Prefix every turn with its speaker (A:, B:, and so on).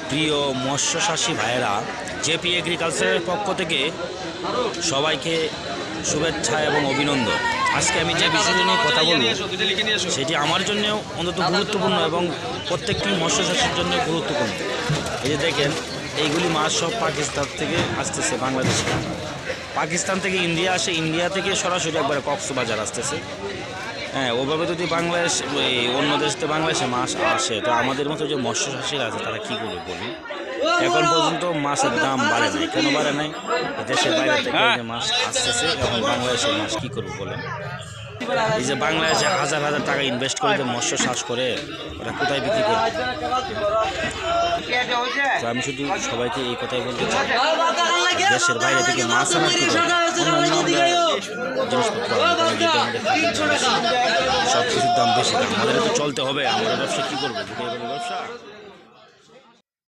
A: প্রিয় মৎস্যচাষী ভাইয়েরা, জেপি এগ্রিকালচারের পক্ষ থেকে সবাইকে শুভেচ্ছা এবং অভিনন্দন। আজকে আমি যে বিষয়টি নিয়ে কথা বলব সেটি আমার জন্যও অন্তত গুরুত্বপূর্ণ এবং প্রত্যেকটি মৎস্যচাষীর জন্য গুরুত্বপূর্ণ। এই যে দেখেন, এইগুলি মাছ সব পাকিস্তান থেকে আসতেছে বাংলাদেশে। পাকিস্তান থেকে ইন্ডিয়া আসে, ইন্ডিয়া থেকে সরাসরি একবারে কক্সবাজার আসতেছে। হ্যাঁ, ওভাবে যদি বাংলাদেশ অন্য দেশ থেকে বাংলাদেশে মাছ আসে, তো আমাদের মতো যে মৎস্যচাষীরা আছে তারা কী করবে বলুন? এখন পর্যন্ত মাছের দাম বাড়ে নাই। কেন বাড়ে নাই? দেশের বাইরে থেকে যে মাছ আসতেছে, এখন বাংলাদেশের মাছ কী করবে বলেন? এই যে বাংলাদেশে হাজার হাজার টাকা ইনভেস্ট করে যে মৎস্য চাষ করে, ওরা কোথায় বিক্রি করবে? তো আমি শুধু সবাইকে এই কথাই বলতে চাই, দেশের বাইরে থেকে মাছ আনা কি জিনিসপত্র সব কিছুর দাম বেশি, আমাদের তো চলতে হবে। আমরা ব্যবসা কী করবো? ব্যবসা